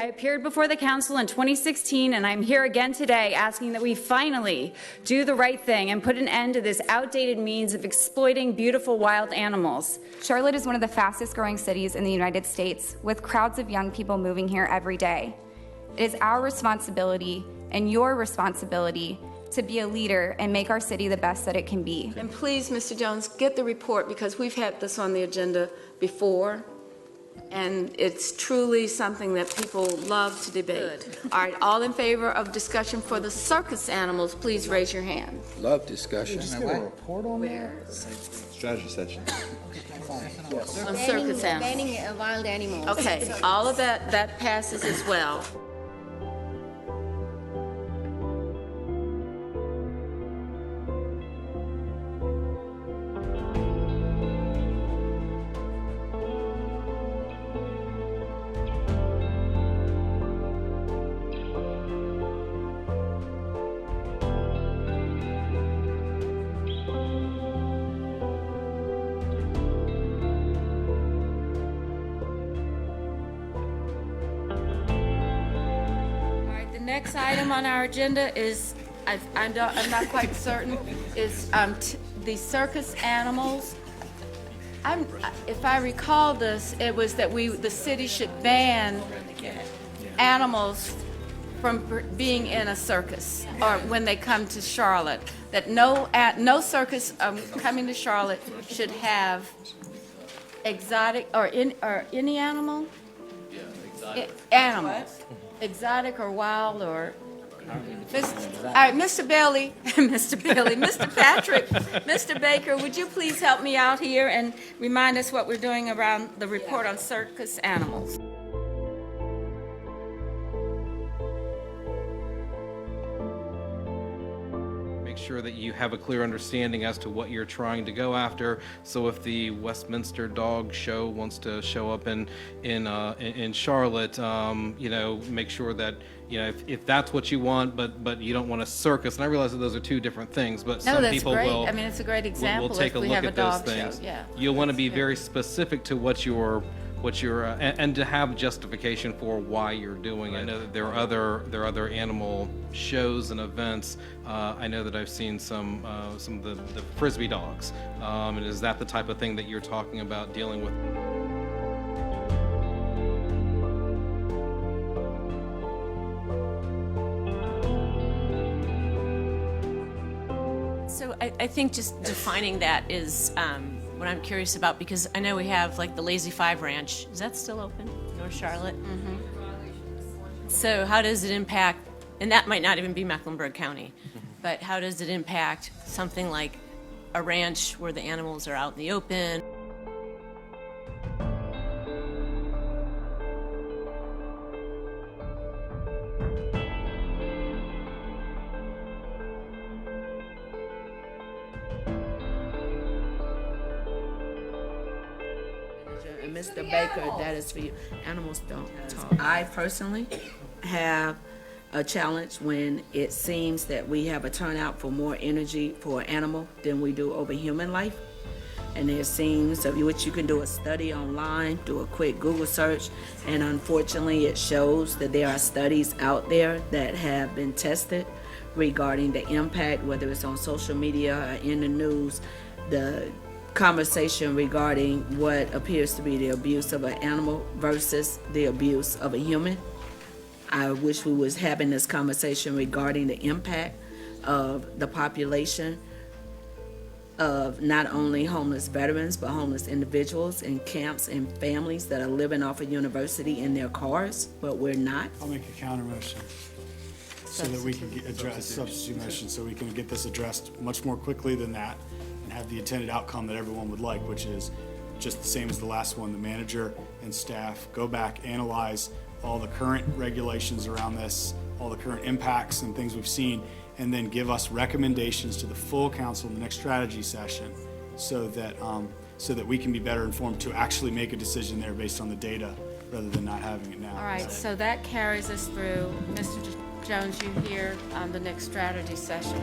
I appeared before the council in 2016, and I'm here again today asking that we finally do the right thing and put an end to this outdated means of exploiting beautiful wild animals. Charlotte is one of the fastest growing cities in the United States, with crowds of young people moving here every day. It is our responsibility and your responsibility to be a leader and make our city the best that it can be. And please, Mr. Jones, get the report, because we've had this on the agenda before, and it's truly something that people love to debate. Good. All right, all in favor of discussion for the circus animals, please raise your hand. Love discussion. Just get a report on that? Strategy session. Yes. On circus animals. Banning wild animals. Okay, all of that passes as well. Next item on our agenda is, I'm not quite certain, is the circus animals. If I recall this, it was that the city should ban animals from being in a circus or when they come to Charlotte. That no circus coming to Charlotte should have exotic or any animal. Animals. Exotic or wild or all right, Mr. Bailey, Mr. Patrick, Mr. Baker, would you please help me out here and remind us what we're doing around the report on circus animals? Make sure that you have a clear understanding as to what you're trying to go after. So if the Westminster Dog Show wants to show up in Charlotte, make sure that if that's what you want, but you don't want a circus. And I realize that those are two different things, but some people will. I mean, it's a great example. Will take a look at those things. Yeah. You'll want to be very specific to what you're and to have justification for why you're doing it. I know that there are other animal shows and events. I know that I've seen some of the frisbee dogs. And is that the type of thing that you're talking about dealing with? So I think just defining that is what I'm curious about, because I know we have like the Lazy Five Ranch. Is that still open, North Charlotte? Mm-hmm. So how does it impact, and that might not even be Mecklenburg County, but how does it impact something like a ranch where the animals are out in the open? Mr. Baker, that is for you. Animals don't talk. I personally have a challenge when it seems that we have a turnout for more energy for an animal than we do over human life. And there seems, which you can do a study online, do a quick Google search, and unfortunately it shows that there are studies out there that have been tested regarding the impact, whether it's on social media or in the news, the conversation regarding what appears to be the abuse of an animal versus the abuse of a human. I wish we was having this conversation regarding the impact of the population of not only homeless veterans, but homeless individuals in camps and families that are living off a university in their cars, but we're not. I'll make a counter motion so that we can address substitute motion, so we can get this addressed much more quickly than that and have the intended outcome that everyone would like, which is just the same as the last one. The manager and staff go back, analyze all the current regulations around this, all the current impacts and things we've seen, and then give us recommendations to the full council in the next strategy session so that we can be better informed to actually make a decision there based on the data rather than not having it now. All right, so that carries us through. Mr. Jones, you here on the next strategy session.